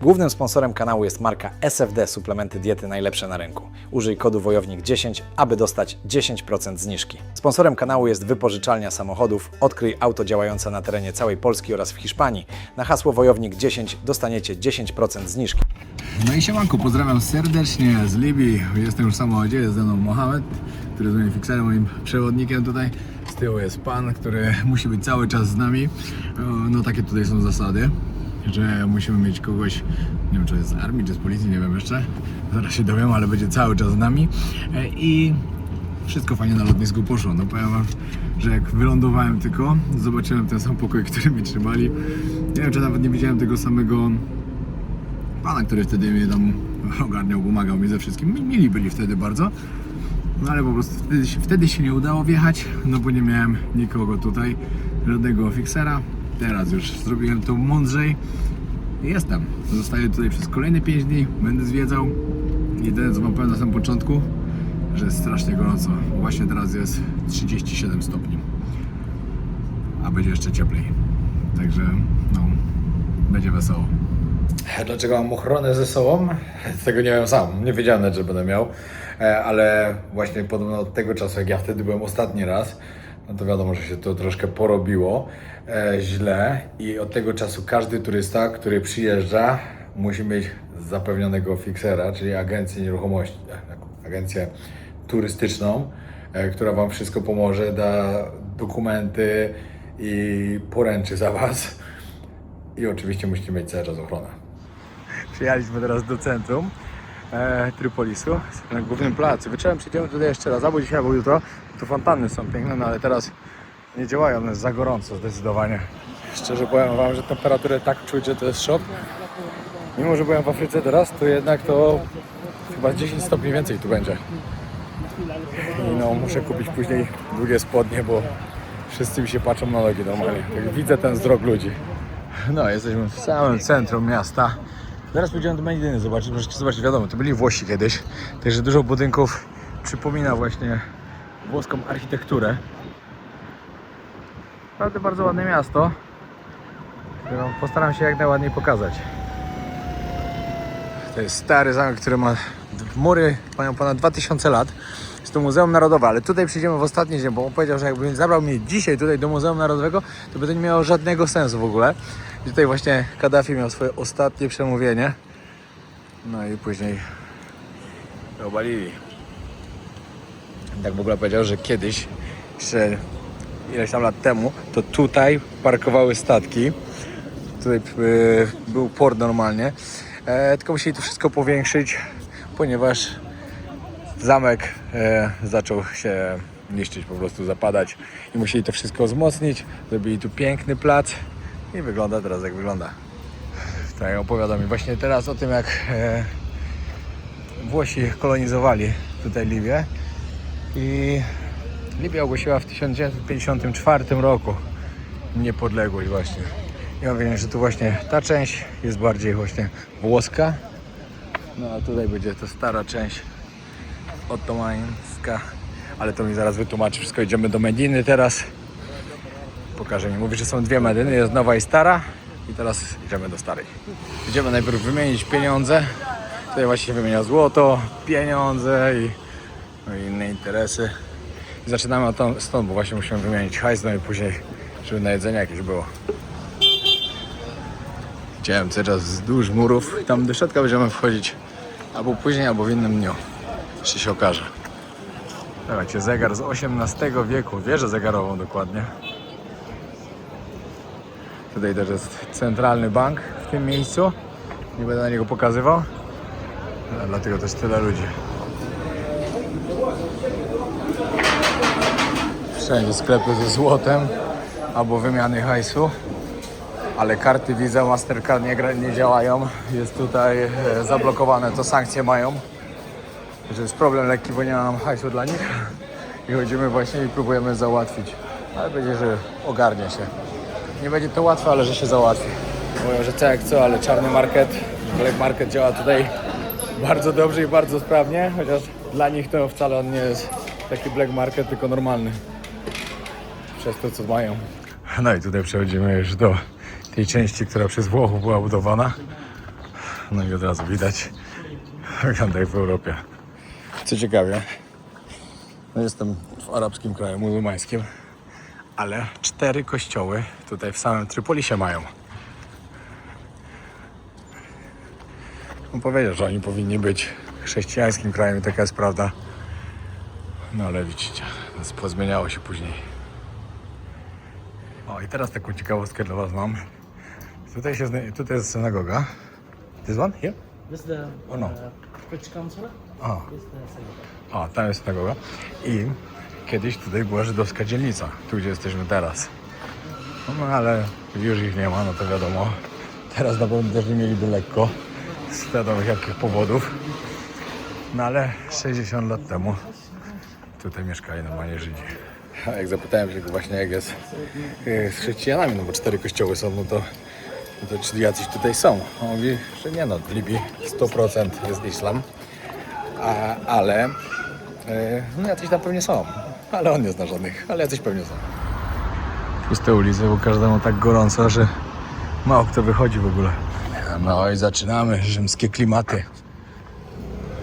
Głównym sponsorem kanału jest marka SFD Suplementy Diety Najlepsze na rynku. Użyj kodu WOJOWNIK10, aby dostać 10% zniżki. Sponsorem kanału jest wypożyczalnia samochodów. Odkryj auto działające na terenie całej Polski oraz w Hiszpanii. Na hasło WOJOWNIK10 dostaniecie 10% zniżki. No i siemanko, pozdrawiam serdecznie z Libii. Jestem już w samochodzie, jest ze mną Mohamed, który jest moim fikserem, moim przewodnikiem tutaj. Z tyłu jest pan, który musi być cały czas z nami. No takie tutaj są zasady, że musimy mieć kogoś, nie wiem czy jest z armii, czy z policji, nie wiem jeszcze. Zaraz się dowiem, ale będzie cały czas z nami. I wszystko fajnie na lotnisku poszło. No powiem wam, że jak wylądowałem tylko, zobaczyłem ten sam pokój, który mi trzymali. Nie wiem, czy nawet nie widziałem tego samego pana, który wtedy mnie tam ogarniał, pomagał mi ze wszystkim. Mili byli wtedy bardzo. No ale po prostu wtedy się nie udało wjechać, no bo nie miałem nikogo tutaj, żadnego fiksera. Teraz już zrobiłem to mądrzej i jestem. Zostaję tutaj przez kolejne 5 dni, będę zwiedzał. Jedyne co wam powiem na samym początku, że jest strasznie gorąco. Właśnie teraz jest 37 stopni, a będzie jeszcze cieplej. Także no, będzie wesoło. Dlaczego mam ochronę ze sobą? Tego nie wiem sam, nie wiedziałem nawet, że będę miał, ale właśnie podobno od tego czasu, jak ja wtedy byłem ostatni raz, no to wiadomo, że się to troszkę porobiło źle i od tego czasu każdy turysta, który przyjeżdża, musi mieć zapewnionego fiksera, czyli agencję nieruchomości, agencję turystyczną, która wam wszystko pomoże, da dokumenty i poręczy za was. I oczywiście musicie mieć cały czas ochronę. Przyjechaliśmy teraz do centrum Trypolisu, na głównym placu. Wieczorem przyjdziemy tutaj jeszcze raz, albo dzisiaj, albo jutro. Tu fontanny są piękne, no ale teraz nie działają, jest za gorąco zdecydowanie. Szczerze powiem wam, że temperaturę tak czuć, że to jest szok. Mimo, że byłem w Afryce teraz, to jednak to chyba 10 stopni więcej tu będzie. I no, muszę kupić później długie spodnie, bo wszyscy mi się patrzą na nogi normalnie. Tak widzę ten wzrok ludzi. No, jesteśmy w samym centrum miasta. Zaraz pójdziemy do Medyny zobaczyć, możecie zobaczyć, wiadomo, to byli Włosi kiedyś, także dużo budynków przypomina właśnie włoską architekturę. Naprawdę bardzo ładne miasto, które postaram się jak najładniej pokazać. To jest stary zamek, który ma mury, mają ponad 2000 lat. Jest to Muzeum Narodowe, ale tutaj przyjdziemy w ostatni dzień, bo on powiedział, że jakby zabrał mnie dzisiaj tutaj do Muzeum Narodowego, to by to nie miało żadnego sensu w ogóle. I tutaj właśnie Kaddafi miał swoje ostatnie przemówienie. No i później go obalili. Tak w ogóle powiedział, że kiedyś, jeszcze ileś tam lat temu, to tutaj parkowały statki. Tutaj był port normalnie. Tylko musieli to wszystko powiększyć, ponieważ zamek zaczął się niszczyć, po prostu zapadać i musieli to wszystko wzmocnić. Zrobili tu piękny plac i wygląda teraz jak wygląda. Tak opowiada mi właśnie teraz o tym, jak Włosi kolonizowali tutaj Libię i Libia ogłosiła w 1954 roku niepodległość właśnie. I mam wrażenie, że tu właśnie ta część jest bardziej właśnie włoska, no a tutaj będzie to stara część otomańska, ale to mi zaraz wytłumaczy wszystko. Idziemy do Medyny teraz. Pokażę mi. Mówi, że są dwie Medyny, jest nowa i stara i teraz idziemy do starej. Idziemy najpierw wymienić pieniądze. Tutaj właśnie się wymienia złoto, pieniądze i no i inne interesy. I zaczynamy stąd, bo właśnie musimy wymienić hajs, no i później, żeby na jedzenie jakieś było. Idziemy cały czas wzdłuż murów i tam do środka będziemy wchodzić albo później, albo w innym dniu. Jeszcze się okaże. Słuchajcie, zegar z XVIII wieku, wieżę zegarową dokładnie. Tutaj też jest centralny bank w tym miejscu. Nie będę na niego pokazywał, dlatego też tyle ludzi. Wszędzie sklepy ze złotem albo wymiany hajsu, ale karty Visa, Mastercard nie działają. Jest tutaj zablokowane, to sankcje mają. Że jest problem lekki, bo nie ma nam hajsu dla nich i chodzimy właśnie i próbujemy załatwić, ale będzie, że ogarnia się. Nie będzie to łatwe, ale że się załatwi. Mówią, że co jak co, ale czarny market, black market działa tutaj bardzo dobrze i bardzo sprawnie, chociaż dla nich to wcale on nie jest taki black market, tylko normalny przez to, co mają. No i tutaj przechodzimy już do tej części, która przez Włochów była budowana. No i od razu widać, wygląda jak w Europie. Co ciekawie, no jestem w arabskim kraju muzułmańskim, ale 4 kościoły tutaj w samym Trypolisie mają. On powiedział, że oni powinni być chrześcijańskim krajem i taka jest prawda. No ale widzicie, pozmieniało się później. O i teraz taką ciekawostkę dla was mam. Tutaj jest synagoga. This one? Here? This is the Oh, no. British Council. O, This is the synagogue. o, tam jest synagoga. I kiedyś tutaj była żydowska dzielnica, tu gdzie jesteśmy teraz. No ale już ich nie ma, no to wiadomo. Teraz na pewno też nie mieliby lekko, z wiadomych jakich powodów. No ale 60 lat temu tutaj mieszkali normalnie Żydzi. A jak zapytałem się go właśnie jak jest z chrześcijanami, no bo 4 kościoły są, no to czy jacyś tutaj są? On mówi, że nie no, w Libii 100% jest islam, ale no jacyś tam pewnie są. Ale on nie zna żadnych, ale jacyś pewnie są. Puste ulice, bo każdemu tak gorąco, że mało kto wychodzi w ogóle. No i zaczynamy rzymskie klimaty.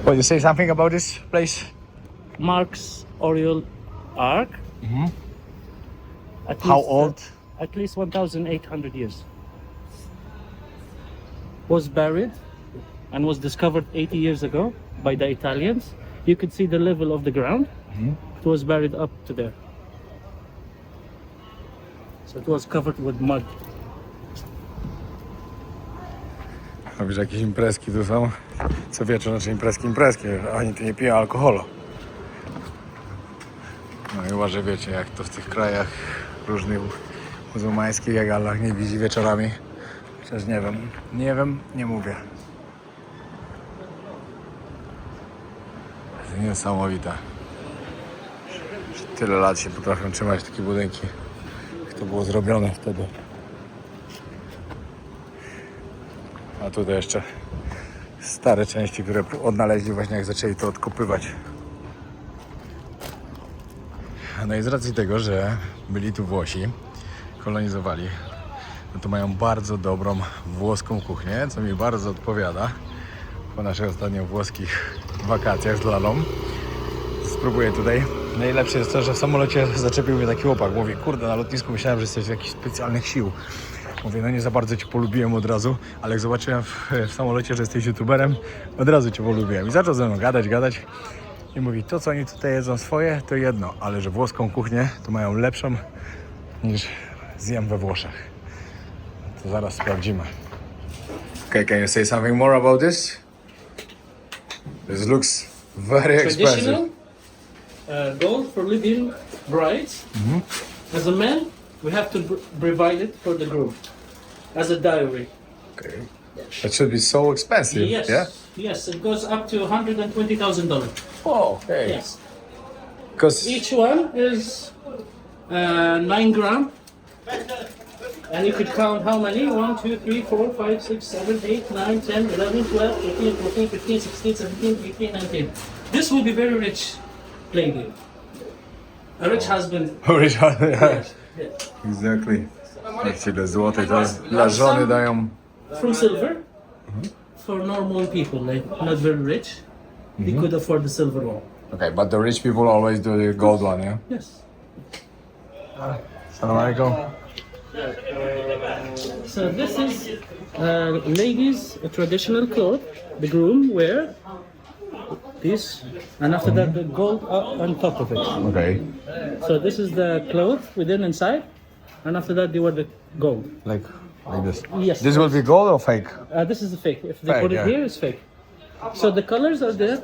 Will you say something about this place? Mark's Oriel Ark. At How least, old? At least 1,800 years. Was buried and was discovered 80 years ago by the Italians. You could see the level of the ground. It was buried up to there. So it was covered with mud. Mówisz, jakieś imprezki tu są? Co wieczór, znaczy imprezki. Oni tu nie piją alkoholu. No i chyba, że wiecie, jak to w tych krajach różnych muzułmańskich, jak Allah nie widzi wieczorami. Przecież nie wiem, nie mówię. To jest niesamowite. Że tyle lat się potrafią trzymać takie budynki, jak to było zrobione wtedy. A tutaj jeszcze stare części, które odnaleźli właśnie jak zaczęli to odkopywać. No i z racji tego, że byli tu Włosi, kolonizowali, no to mają bardzo dobrą włoską kuchnię, co mi bardzo odpowiada po naszych ostatnich włoskich wakacjach z Lalą. Spróbuję tutaj. Najlepsze jest to, że w samolocie zaczepił mnie taki chłopak. Mówi, kurde, na lotnisku myślałem, że jesteś z jakichś specjalnych sił. Mówię, no nie za bardzo cię polubiłem od razu, ale jak zobaczyłem w samolocie, że jesteś youtuberem, od razu cię polubiłem. I zaczął ze mną gadać. I mówi, to co oni tutaj jedzą swoje, to jedno, ale że włoską kuchnię to mają lepszą niż zjem we Włoszech. To zaraz sprawdzimy. Okay, can you say something more about this? This looks very expensive. Traditional gold for Libyan brides. As a man, we have to provide it for the groom as a dowry. Okay. That should be so expensive, Yes, yeah? yes, it goes up to $120,000. Oh, okay. Yes, Because each one is 9 gram, and you could count how many: 1, 2, 3, 4, 5, 6, 7, 8, 9, 10, 11, 12, 13, 14, 15, 16, 17, 18, 19. This will be very rich lady. A rich husband. Exactly. Wiecie, ile złotej to dla żony dają. From silver, for normal people, like not very rich, they could afford the silver one. Okay, but the rich people always do the gold one, yeah? Yes. Salam alaikum. So this is ladies' traditional cloth. The groom wear this, and after that the gold up on top of it. Okay. So this is the cloth within inside, and after that they wear the gold. Like this. Yes. This will be gold or fake? This is the fake. If they Fake, put it yeah. here, it's fake. So the colors are there.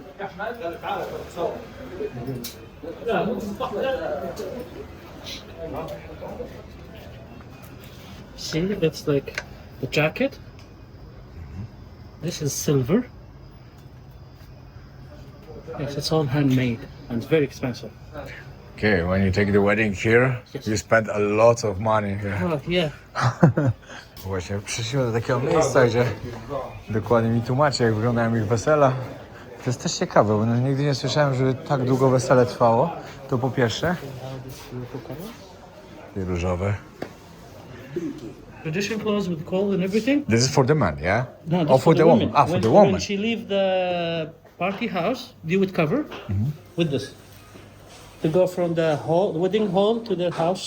See, it's like the jacket. This is silver. Yes, it's all handmade and it's very expensive. Okay, when you take the wedding here, you spend a lot of money here. Oh, yeah. Właśnie przyszliśmy do takiego miejsca, gdzie dokładnie mi tłumaczy, jak wyglądają ich wesela. To jest też ciekawe, bo nigdy nie słyszałem, żeby tak długo wesele trwało. To po pierwsze. I różowe. traditional clothes with coal and everything. This is for the man, yeah? No, Oh, that's for the woman. Ah, for when, the woman. When she leave the party house, they would cover with this. To go from the hall, the wedding hall to the house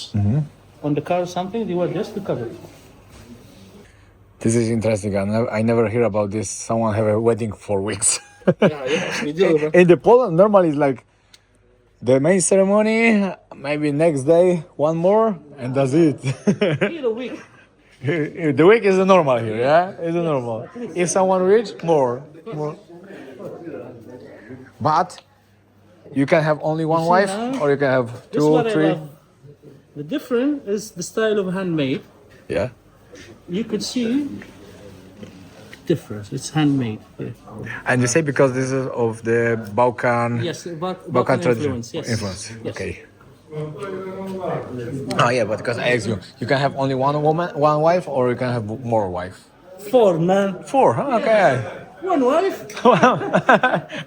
on the car or something, they wear this to cover. This is interesting. I never hear about this. Someone have a wedding for weeks. Yes, we do. In the Poland, normally it's like the main ceremony, maybe next day, one more, and that's it. In a week. The week is the normal here, yeah? It's the normal. If someone rich, more. But you can have only one see wife, now? or you can have This is two, what I three. love. The difference is the style of handmade. Yeah. You could see difference. It's handmade. Yeah. And you say because this is of the Balkan. Yes, Balkan tradition. influence. Yes. Influence. Yes. Okay. Oh yeah, but because I asked you, you can have only one woman, one wife, or you can have more wife. 4, man. 4. Huh? Okay. 1 wife?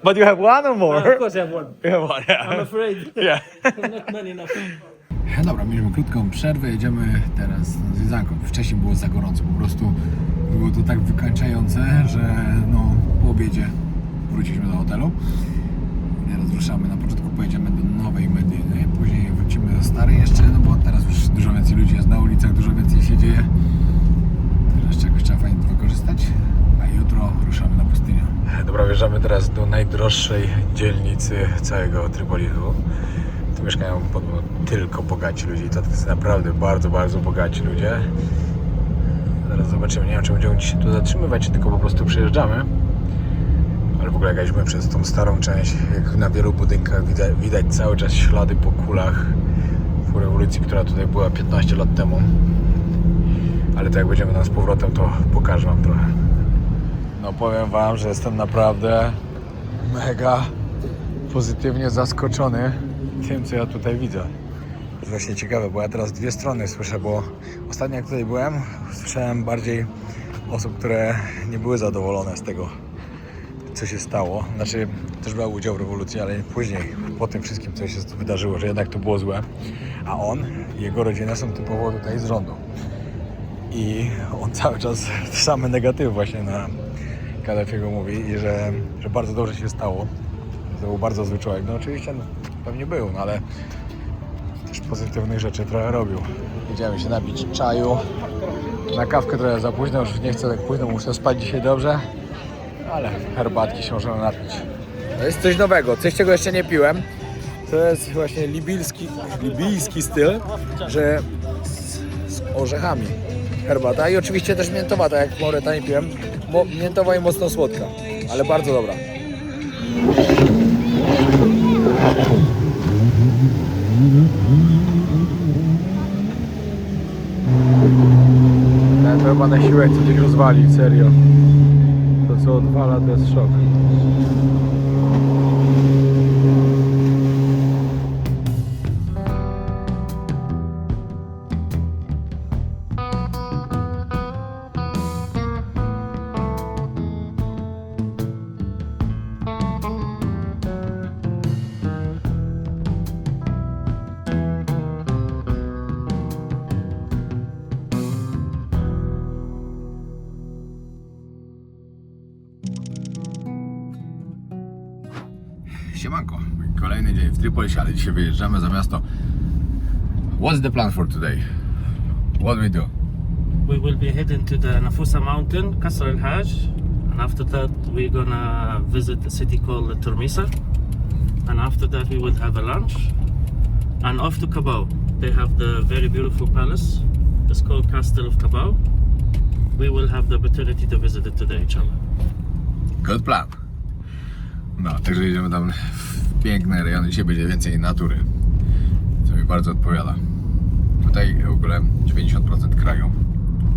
But you have one or more? Of course I have 1. You have one. I'm Yeah. afraid. Yeah. Not many enough. Dobra, mieliśmy krótką przerwę, jedziemy teraz z Związanką. Wcześniej było za gorąco, po prostu było to tak wykańczające, że no, po obiedzie wróciliśmy do hotelu. Teraz ruszamy, na początku pojedziemy do Nowej Medyny, później wrócimy do Starej jeszcze, no bo teraz już dużo więcej ludzi jest na ulicach, dużo więcej się dzieje. Jeszcze jakoś trzeba fajnie wykorzystać, a jutro ruszamy na pustynię. Dobra, wjeżdżamy teraz do najdroższej dzielnicy całego Tripolisu. Tu mieszkają tylko bogaci ludzie, to jest naprawdę bardzo, bardzo bogaci ludzie. Zaraz zobaczymy, nie wiem czy będziemy dzisiaj tu zatrzymywać, czy tylko po prostu przyjeżdżamy. Ale w ogóle jak jechaliśmy przez tą starą część, jak na wielu budynkach widać cały czas ślady po kulach po rewolucji, która tutaj była 15 lat temu. Ale to jak będziemy tam z powrotem, to pokażę wam trochę. No powiem wam, że jestem naprawdę mega pozytywnie zaskoczony tym, co ja tutaj widzę. To jest właśnie ciekawe, bo ja teraz dwie strony słyszę, bo ostatnio jak tutaj byłem, słyszałem bardziej osób, które nie były zadowolone z tego, co się stało. Znaczy, też brał udział w rewolucji, ale później, po tym wszystkim, co się wydarzyło, że jednak to było złe. A on i jego rodzina są typowo tutaj z rządu. I on cały czas same negatywy właśnie na Kaddafiego mówi i że bardzo dobrze się stało. To był bardzo zły człowiek. No oczywiście no, pewnie był, no ale też pozytywnych rzeczy trochę robił. Idziemy się napić czaju. Na kawkę trochę za późno, już nie chcę tak późno, muszę spać dzisiaj dobrze. Ale herbatki się możemy napić. To jest coś nowego, coś czego jeszcze nie piłem. To jest właśnie libijski styl, że z orzechami herbata i oczywiście też miętowa, tak jak w Mauretanii piłem. Miętowa i mocno słodka, ale bardzo dobra. Ten to chyba na siłę chce coś rozwalić, serio. To co odwala to jest szok. Siemanko, kolejny dzień w Tripolisie, ale dzisiaj wyjeżdżamy za miasto. What's the plan for today? What we do? We will be heading to the Nafusa mountain, Qasr al-Hajj, and after that we're gonna visit a city called Turmisa, and after that we will have a lunch, and off to Kabao. They have the very beautiful palace. It's called Castle of Kabao. We will have the opportunity to visit it today, inshallah. Good plan. No, także jedziemy tam w piękne rejony. Dzisiaj będzie więcej natury, co mi bardzo odpowiada. Tutaj w ogóle 90% kraju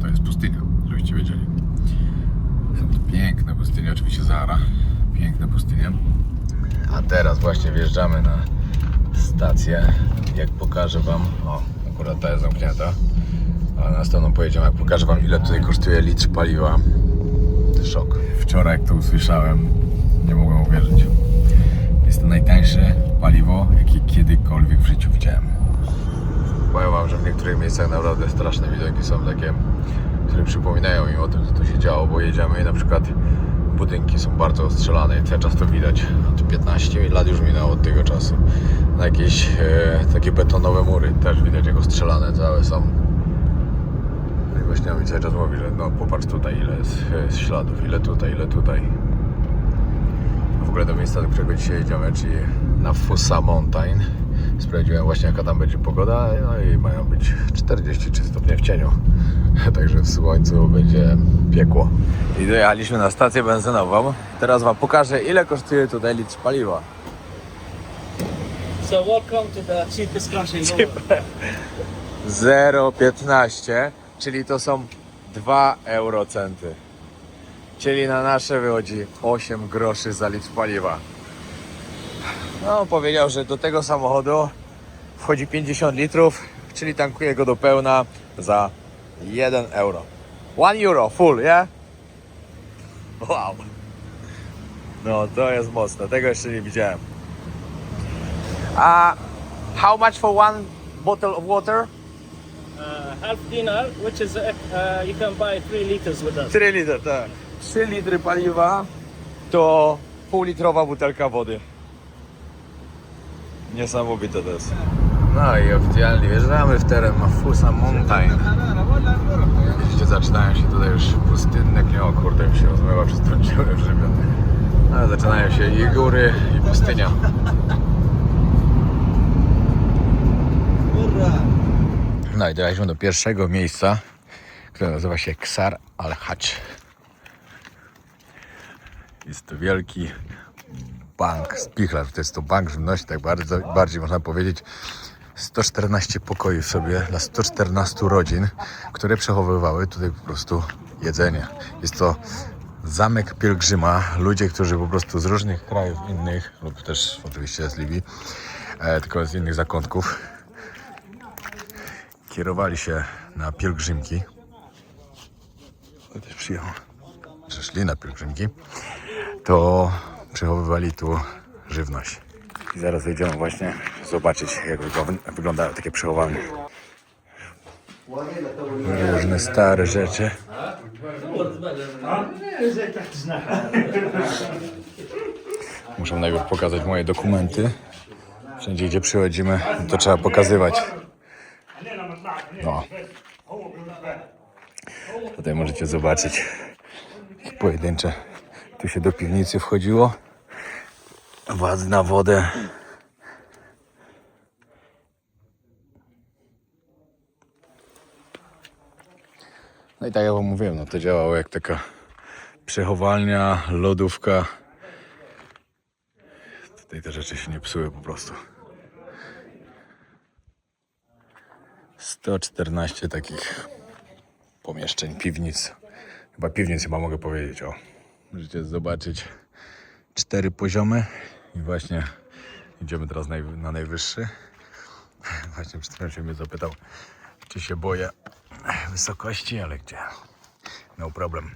to jest pustynia, żebyście wiedzieli. Są to piękne pustynie, oczywiście Sahara. Piękne pustynie. A teraz właśnie wjeżdżamy na stację. Jak pokażę wam, o, akurat ta jest zamknięta, a następną pojedziemy, jak pokażę wam, ile tutaj kosztuje litr paliwa. To szok. Wczoraj jak to usłyszałem, nie mogłem uwierzyć. Jest to najtańsze paliwo, jakie kiedykolwiek w życiu widziałem. Powiem wam, że w niektórych miejscach naprawdę straszne widoki są takie, które przypominają mi o tym, co tu się działo, bo jedziemy i na przykład budynki są bardzo ostrzelane i cały czas to widać. Od 15 lat już minęło od tego czasu. Na jakieś takie betonowe mury też widać, jak ostrzelane całe są. I właśnie mi cały czas mówi, że no popatrz tutaj, ile jest śladów, ile tutaj. W ogóle do miejsca, do którego dzisiaj jedziemy, czyli na Fusa Mountain. Sprawdziłem właśnie, jaka tam będzie pogoda, no i mają być 43 stopnie w cieniu. Także w słońcu będzie piekło. I dojechaliśmy na stację benzynową. Teraz wam pokażę, ile kosztuje tutaj litr paliwa. So welcome to the cheapest country in the world. 0,15, czyli to są 2 eurocenty. Czyli na nasze wychodzi 8 groszy za litr paliwa. No, powiedział, że do tego samochodu wchodzi 50 litrów, czyli tankuje go do pełna za 1 euro. 1 euro, full, yeah? Wow. No, to jest mocne, tego jeszcze nie widziałem. How much for one bottle of water? Half dinar, which is you can buy 3 liters with us. 3 litry, tak. 3 litry paliwa to półlitrowa butelka wody. Niesamowite to jest. No i oficjalnie wjeżdżamy w teren Fusa Mountain. Widzicie, zaczynają się tutaj już pustynne klimaty. O kurde, mi się rozmywa, przestrąciłem żywię. Ale zaczynają się i góry, i pustynia. No i dojechaliśmy do pierwszego miejsca, które nazywa się Ksar Al-Hacz. Jest to wielki bank, spichlarz, to jest to bank żywności, tak bardziej można powiedzieć. 114 pokoi w sobie dla 114 rodzin, które przechowywały tutaj po prostu jedzenie. Jest to zamek pielgrzyma, ludzie, którzy po prostu z różnych krajów innych, lub też oczywiście z Libii, tylko z innych zakątków, kierowali się na pielgrzymki. Też przyjechał, że szli na pielgrzymki, to przechowywali tu żywność. I zaraz wejdziemy właśnie zobaczyć, jak wyglądają takie przechowanie. Różne stare rzeczy. Muszę najpierw pokazać moje dokumenty. Wszędzie, gdzie przychodzimy, to trzeba pokazywać. No. Tutaj możecie zobaczyć pojedyncze. Tu się do piwnicy wchodziło. Na wodę. No i tak jak wam mówiłem, no to działało jak taka przechowalnia, lodówka. Tutaj te rzeczy się nie psuły po prostu. 114 takich pomieszczeń, piwnic. Chyba piwnic chyba mogę powiedzieć, o. Możecie zobaczyć 4 poziomy i właśnie idziemy teraz na najwyższy. Właśnie przed chwilą się mnie zapytał, czy się boję wysokości, ale gdzie? No problem.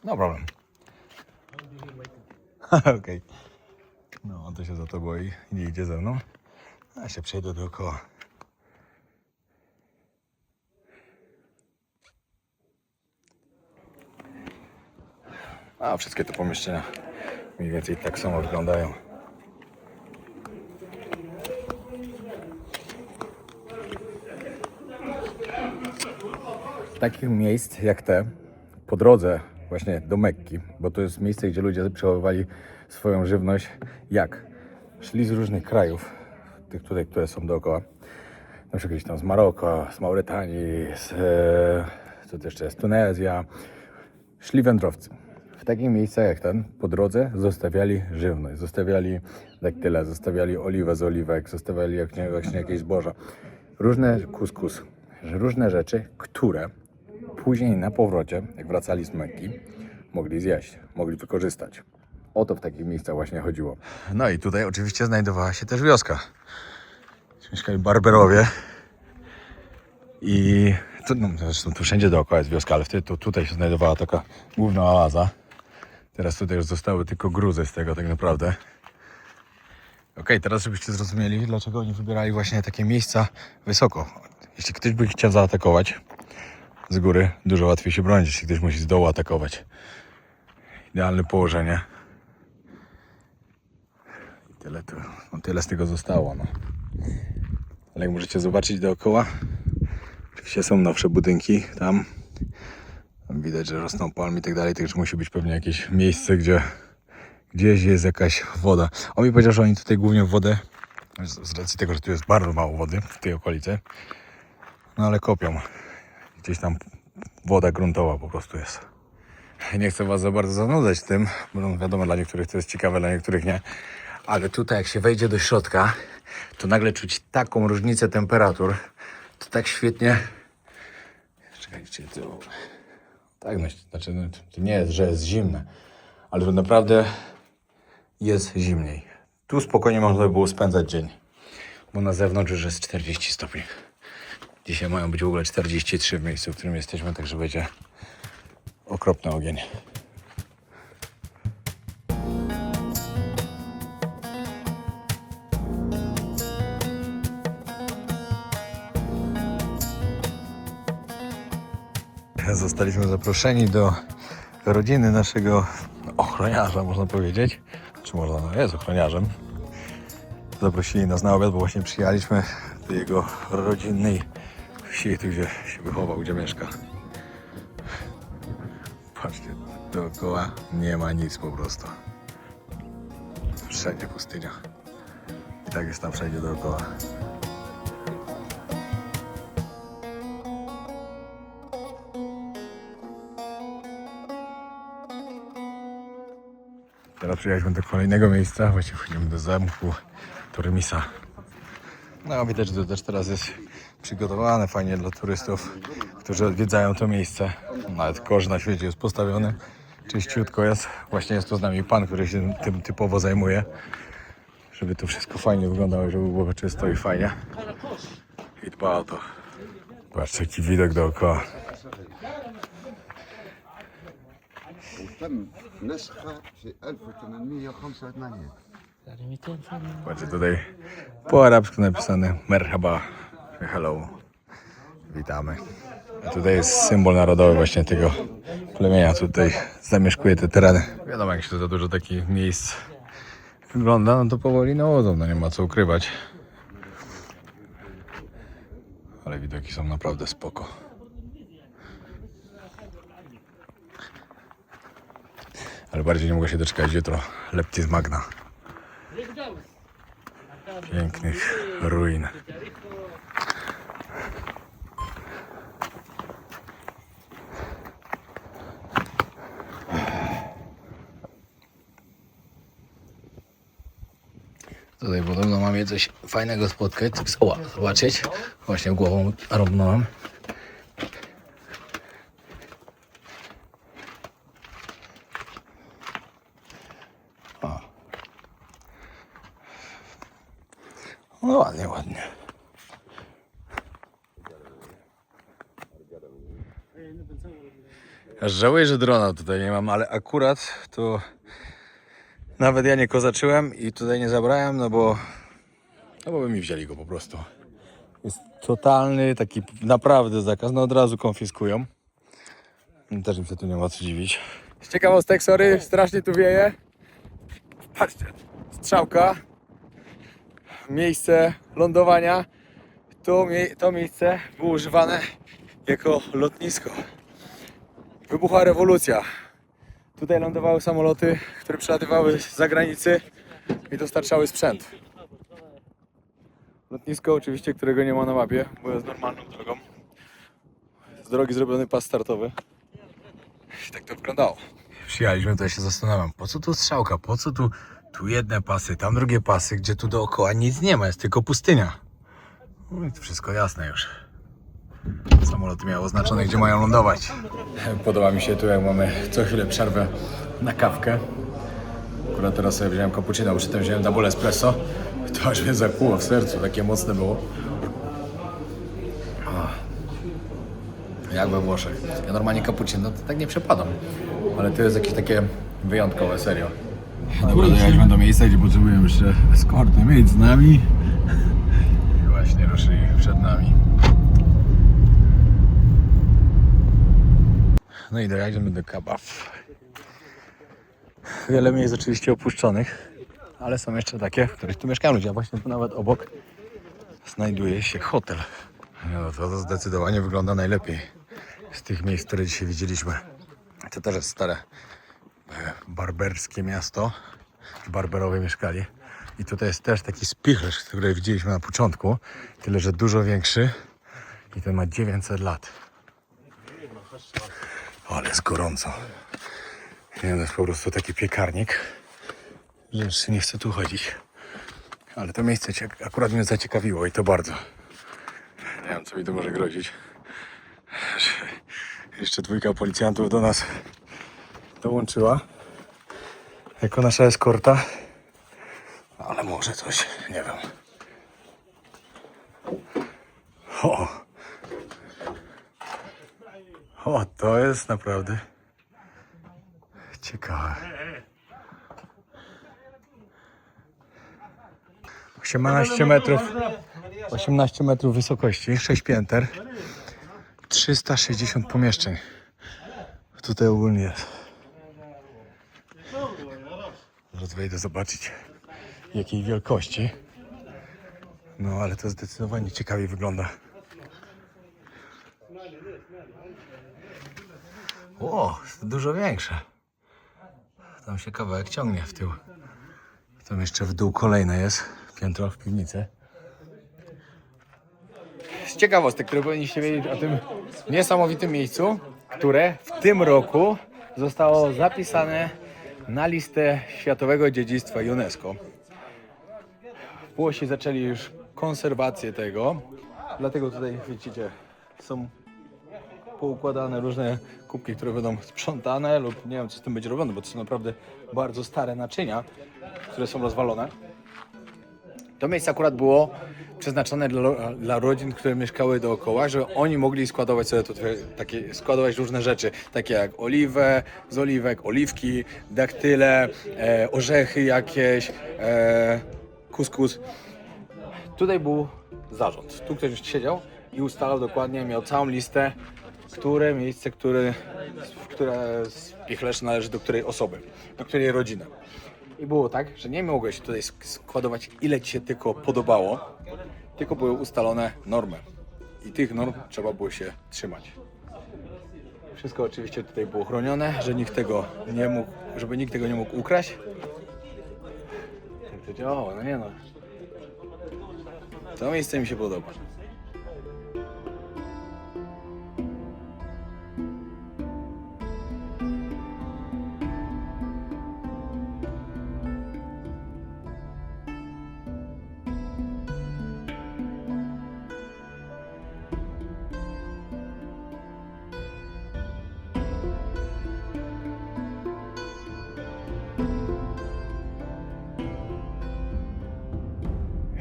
No problem. Okej. No, on to się za to boi i nie idzie ze mną. Ja się przejdę dookoła. A wszystkie te pomieszczenia mniej więcej tak samo wyglądają. Takich miejsc jak te po drodze właśnie do Mekki, bo to jest miejsce, gdzie ludzie przechowywali swoją żywność, jak szli z różnych krajów, tych tutaj, które są dookoła, na przykład gdzieś tam z Maroka, z Mauretanii, co to jeszcze jest, Tunezja, szli wędrowcy. W takich miejscach jak ten, po drodze zostawiali żywność, zostawiali daktyle, zostawiali oliwę z oliwek, zostawiali właśnie jakieś zboża, różne kuskus, różne rzeczy, które później na powrocie, jak wracali z Mekki, mogli zjeść, mogli wykorzystać. O to w takich miejscach właśnie chodziło. No i tutaj oczywiście znajdowała się też wioska. Mieszkali barberowie, I to, no, zresztą tu wszędzie dookoła jest wioska, ale wtedy to tutaj się znajdowała taka główna oaza. Teraz tutaj już zostały tylko gruzy z tego tak naprawdę. Okej, teraz żebyście zrozumieli, dlaczego oni wybierali właśnie takie miejsca wysoko. Jeśli ktoś by chciał zaatakować z góry, dużo łatwiej się bronić, jeśli ktoś musi z dołu atakować. Idealne położenie. I tyle, tyle z tego zostało. No. Ale jak możecie zobaczyć dookoła, oczywiście są nowsze budynki tam. Tam widać, że rosną palmy i tak dalej, także musi być pewnie jakieś miejsce, gdzie gdzieś jest jakaś woda. On mi powiedział, że oni tutaj głównie wodę, z racji tego, że tu jest bardzo mało wody w tej okolicy, no ale kopią. Gdzieś tam woda gruntowa po prostu jest. Nie chcę was za bardzo zanudzać tym, bo no wiadomo, dla niektórych to jest ciekawe, dla niektórych nie. Ale tutaj jak się wejdzie do środka, to nagle czuć taką różnicę temperatur. To tak świetnie... Czekajcie, to... Tak, no, znaczy, no, to nie jest, że jest zimne, ale to naprawdę jest zimniej. Tu spokojnie można by było spędzać dzień, bo na zewnątrz już jest 40 stopni. Dzisiaj mają być w ogóle 43 w miejscu, w którym jesteśmy, także będzie okropny ogień. Zostaliśmy zaproszeni do rodziny naszego ochroniarza, można powiedzieć. Czy można, no jest ochroniarzem. Zaprosili nas na obiad, bo właśnie przyjechaliśmy do jego rodzinnej wsi, tu gdzie się wychował, gdzie mieszka. Patrzcie, dookoła nie ma nic po prostu. Wszędzie pustynia. I tak jest tam wszędzie dookoła. Teraz przyjechaliśmy do kolejnego miejsca, właściwie wchodzimy do zamku Torymisa. No widać, że to też teraz jest przygotowane fajnie dla turystów, którzy odwiedzają to miejsce. Nawet kosz na świecie jest postawiony, czyściutko jest. Właśnie jest tu z nami pan, który się tym typowo zajmuje, żeby to wszystko fajnie wyglądało, żeby było czysto i fajnie. I dba o to. Patrzcie, jaki widok dookoła. تم نسخة في 1885. Patrzcie tutaj po arabsku napisane merhaba, hello, witamy. A tutaj jest symbol narodowy właśnie tego plemienia, tutaj zamieszkuje te tereny. Wiadomo, jak się za dużo takich miejsc wygląda, no to powoli nałodzą, no nie ma co ukrywać. Ale widoki są naprawdę spoko. Ale bardziej nie mogę się doczekać jutro. Leptis Magna. Pięknych ruin. Tutaj podobno mam je coś fajnego spotkać. O, zobaczyć. Właśnie głową rąbnąłem. No ładnie, ładnie. Aż żałuję, że drona tutaj nie mam, ale akurat to nawet ja nie kozaczyłem i tutaj nie zabrałem, no bo by mi wzięli go po prostu. Jest totalny taki naprawdę zakaz, no od razu konfiskują. Też im się tu nie ma co dziwić. Z ciekawostek, sorry, strasznie tu wieje. Patrzcie, strzałka. Miejsce lądowania, to miejsce było używane jako lotnisko. Wybuchła rewolucja. Tutaj lądowały samoloty, które przelatywały z zagranicy i dostarczały sprzęt. Lotnisko oczywiście, którego nie ma na mapie, bo jest normalną drogą. Z drogi zrobiony pas startowy. I tak to wyglądało. Przyjechaliśmy, to ja się zastanawiam, po co tu strzałka, po co tu jedne pasy, tam drugie pasy, gdzie tu dookoła nic nie ma, jest tylko pustynia. No i to wszystko jasne już. Samoloty miały oznaczone, gdzie mają lądować. Podoba mi się tu, jak mamy co chwilę przerwę na kawkę. Akurat teraz sobie wziąłem cappuccino, bo przedtem wziąłem double espresso. To aż mnie zakłuło w sercu, takie mocne było. jak we Włoszech. Ja normalnie cappuccino to tak nie przepadam, ale to jest jakieś takie wyjątkowe, serio. Dobra, dojechaliśmy do miejsca, gdzie potrzebujemy jeszcze eskortę mieć z nami. I właśnie ruszyli przed nami. No i dojechaliśmy do Kabaw. Wiele miejsc oczywiście opuszczonych, ale są jeszcze takie, w których tu mieszkają ludzie, a właśnie tu nawet obok znajduje się hotel. No to zdecydowanie wygląda najlepiej z tych miejsc, które dzisiaj widzieliśmy. To też jest stare barberskie miasto. Barberowie mieszkali. I tutaj jest też taki spichlerz, który widzieliśmy na początku. Tyle, że dużo większy. I ten ma 900 lat. Ale jest gorąco. Nie, to jest po prostu taki piekarnik, że już nie chcę tu chodzić. Ale to miejsce akurat mnie zaciekawiło i to bardzo. Nie wiem, co mi to może grozić. Że jeszcze dwójka policjantów do nas dołączyła jako nasza eskorta. Ale może coś, nie wiem. O, to jest naprawdę ciekawe. 18 metrów wysokości, 6 pięter, 360 pomieszczeń. Tutaj ogólnie jest. Zaraz wejdę zobaczyć, jakiej wielkości. No ale to zdecydowanie ciekawie wygląda. O, jest dużo większe. Tam się kawałek ciągnie w tył. Tam jeszcze w dół kolejne jest piętro w piwnicy. Z ciekawostek, które powinniście wiedzieć o tym niesamowitym miejscu, które w tym roku zostało zapisane na listę Światowego Dziedzictwa UNESCO. Włosi zaczęli już konserwację tego, dlatego tutaj widzicie, są poukładane różne kubki, które będą sprzątane lub nie wiem, co z tym będzie robione, bo to są naprawdę bardzo stare naczynia, które są rozwalone. To miejsce akurat było przeznaczone dla rodzin, które mieszkały dookoła, żeby oni mogli składować sobie tutaj składować różne rzeczy, takie jak oliwę z oliwek, oliwki, daktyle, orzechy jakieś, kuskus. Tutaj był zarząd. Tu ktoś siedział i ustalał dokładnie, miał całą listę, które miejsce, które spichlerz należy do której osoby, do której rodziny. I było tak, że nie mogłeś tutaj składować ile ci się tylko podobało, tylko były ustalone normy. I tych norm trzeba było się trzymać. Wszystko oczywiście tutaj było chronione, że nikt tego nie mógł, żeby nikt tego nie mógł ukraść. Tak to działało, no nie no. To miejsce mi się podoba.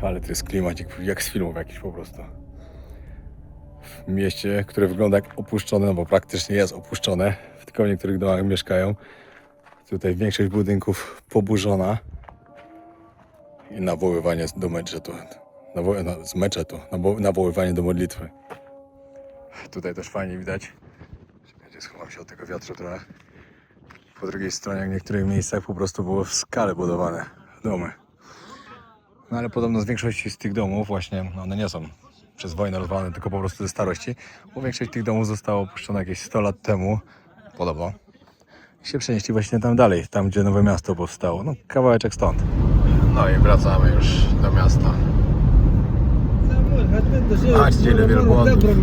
Ale to jest klimacik jak z filmów jakiś po prostu. W mieście, które wygląda jak opuszczone, no bo praktycznie jest opuszczone, tylko w niektórych domach mieszkają. Tutaj większość budynków poburzona. I nawoływanie do meczetu. Z meczetu. Nawoływanie do modlitwy. Tutaj też fajnie widać. Czekajcie, schowam się od tego wiatru trochę. Po drugiej stronie, w niektórych miejscach po prostu było w skale budowane domy. No ale podobno z większości z tych domów właśnie, one nie są przez wojnę rozwalone, tylko po prostu ze starości, bo większość tych domów zostało opuszczone jakieś 100 lat temu, podobno, i się przenieśli właśnie tam dalej, tam gdzie nowe miasto powstało, no kawałeczek stąd. No i wracamy już do miasta. Patrzcie ile wielbłądów.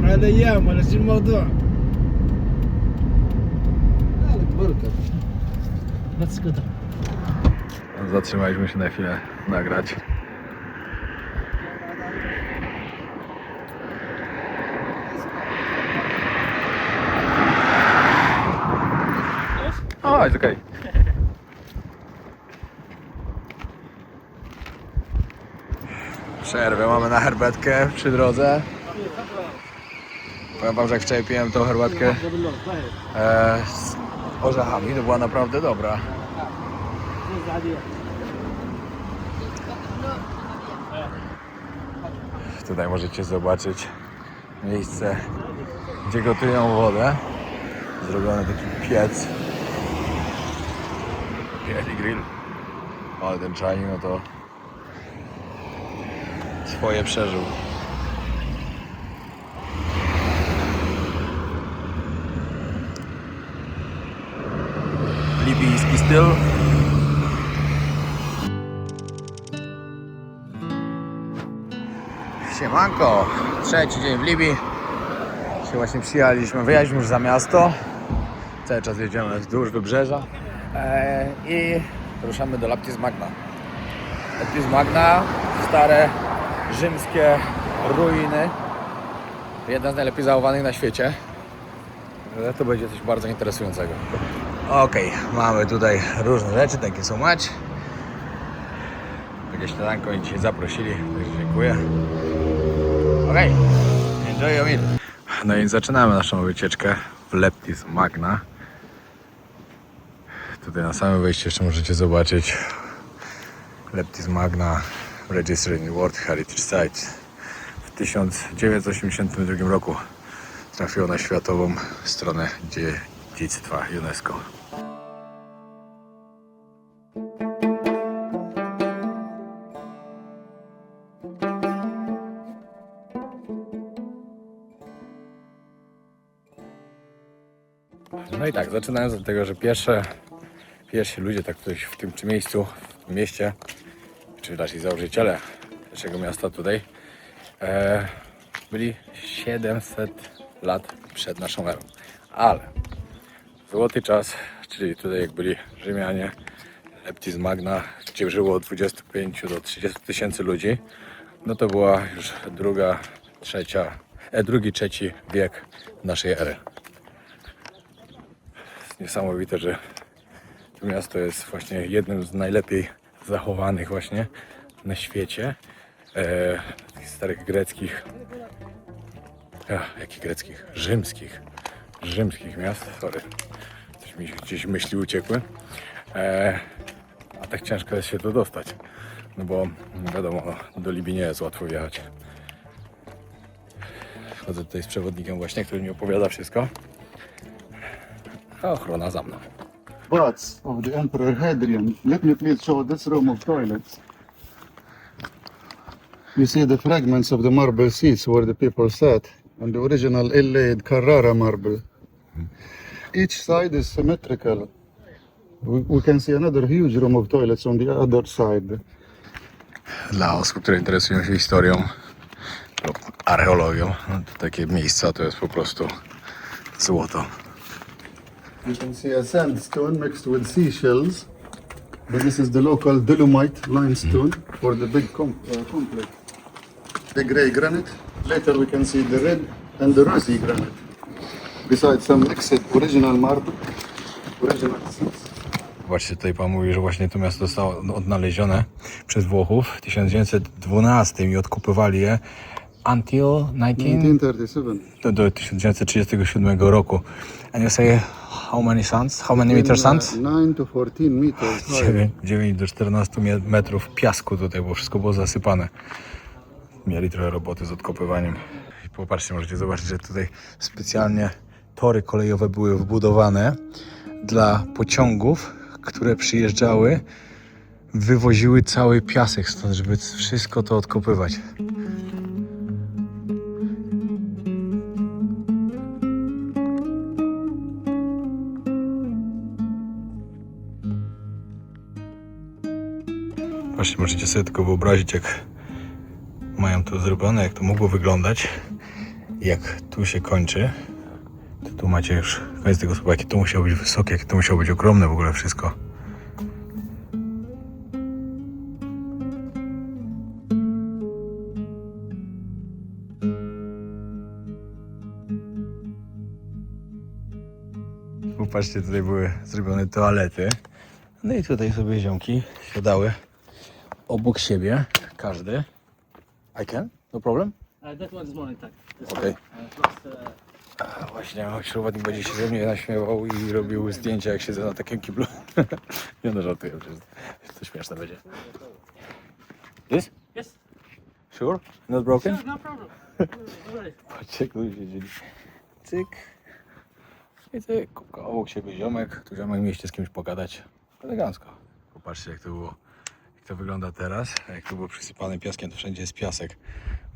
Zatrzymaliśmy się na chwilę nagrać. O, jest okej. Przerwę mamy na herbatkę przy drodze. Powiem wam, że jak wczoraj piłem tą herbatkę z orzechami, to była naprawdę dobra. Tutaj możecie zobaczyć miejsce, gdzie gotują wodę. Zrobiony taki piec. Piec i grill. Ale ten czajnik, no to swoje przeżył. Libijski styl. Siemanko, trzeci dzień w Libii. Dzisiaj właśnie wyjechaliśmy już za miasto. Cały czas jedziemy wzdłuż wybrzeża i ruszamy do Laptis Magna. Laptis Magna, stare rzymskie ruiny. Jedna z najlepiej zachowanych na świecie. To będzie coś bardzo interesującego. Okej, mamy tutaj różne rzeczy, thank you so much. Takie śniadanko mi dzisiaj zaprosili, także dziękuję. Okej, enjoy your meal. No i zaczynamy naszą wycieczkę w Laptis Magna. Tutaj na samym wejściu jeszcze możecie zobaczyć Laptis Magna Registered in World Heritage Site. W 1982 roku trafiło na światową stronę dziedzictwa UNESCO. No i tak, zaczynając od tego, że pierwsi ludzie tak tutaj w tym miejscu, w tym mieście, czy raczej założyciele naszego miasta tutaj, byli 700 lat przed naszą erą. Ale złoty czas, czyli tutaj jak byli Rzymianie, Laptis Magna, gdzie żyło od 25 do 30 tysięcy ludzi, no to była już drugi, trzeci wiek naszej ery. Niesamowite, że to miasto jest właśnie jednym z najlepiej zachowanych właśnie na świecie. Tych starych greckich, jakich greckich? Rzymskich miast. Sorry, coś mi gdzieś myśli uciekły. A tak ciężko jest się tu dostać, no bo wiadomo, do Libii nie jest łatwo jechać. Chodzę tutaj z przewodnikiem właśnie, który mi opowiada wszystko. A ochrona za mną. Baths of the Emperor Hadrian. Let me please show this room of toilets. You see the fragments of the marble seats where the people sat, and the original inlaid Carrara marble. Each side is symmetrical. We can see another huge room of toilets on the other side. Dla osób, które interesują się historią lub archeologią, no to takie miejsca to jest po prostu złoto. You can see a sandstone mixed with seashells, but this is the local dolomite limestone for the big complex. The grey granite. Later we can see the red and the rosy granite. Besides some mixed original marble, original seeds. Właśnie tutaj pan mówi, że właśnie to miasto zostało odnalezione przez Włochów w 1912 i odkupywali je until 1937. do 1937 roku. And you say how many sands? How many meters sands? 9 to 14 meters high. 9 do 14 metrów piasku tutaj, bo wszystko było zasypane. Mieli trochę roboty z odkopywaniem. I popatrzcie, możecie zobaczyć, że tutaj specjalnie tory kolejowe były wbudowane dla pociągów, które przyjeżdżały, wywoziły cały piasek stąd, żeby wszystko to odkopywać. Właśnie możecie sobie tylko wyobrazić, jak mają to zrobione, jak to mogło wyglądać. Jak tu się kończy, to tu macie już koniec tego słowa, jakie to musiało być wysokie, jakie to musiało być ogromne w ogóle wszystko. Popatrzcie, tutaj były zrobione toalety. No i tutaj sobie ziomki siadały obok siebie, każdy. I can? No problem? That one is more intact. This Okay. one, plus A właśnie mój przewodnik będzie się ze mnie naśmiewał i robił zdjęcia, jak siedzę na takim kiblu. Nie no, żartuję, przecież to śmieszne będzie. This? Yes. Sure? Not broken? Sure, no problem. Alright. Patrzcie, jak ludzie siedzieli. Cyk. I cyk. Obok siebie ziomek. Tu ziomek mieście z kimś pogadać. Elegancko. Popatrzcie, jak to było. Jak to wygląda teraz. A jak to było przysypane piaskiem, to wszędzie jest piasek.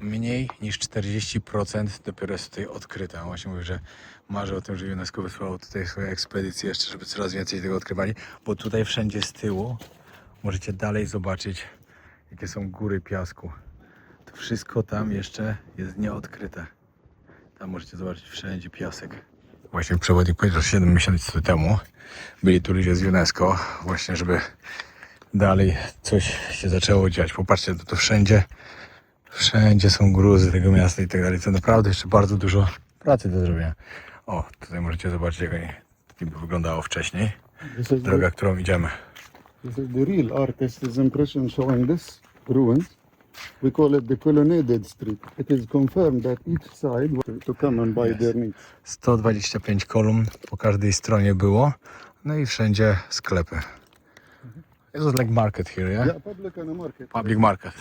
Mniej niż 40% dopiero jest tutaj odkryte. On właśnie mówi, że marzy o tym, że UNESCO wysłało tutaj swoje ekspedycje jeszcze, żeby coraz więcej tego odkrywali. Bo tutaj wszędzie z tyłu możecie dalej zobaczyć, jakie są góry piasku. To wszystko tam jeszcze jest nieodkryte. Tam możecie zobaczyć wszędzie piasek. Właśnie przewodnik powiedział, że 7 miesięcy temu byli tu ludzie z UNESCO, właśnie żeby dalej coś się zaczęło dziać. Popatrzcie, to wszędzie są gruzy tego miasta i tak dalej. To naprawdę jeszcze bardzo dużo pracy do zrobienia. O, tutaj możecie zobaczyć, jak to wyglądało wcześniej. Droga, którą idziemy. This is the real artist's impression showing this ruins. We call it the colonnaded street. It is confirmed that each side was to come and buy their needs. 125 kolumn po każdej stronie było. No i wszędzie sklepy. It was like market here, yeah? Yeah, public and a market. Public market.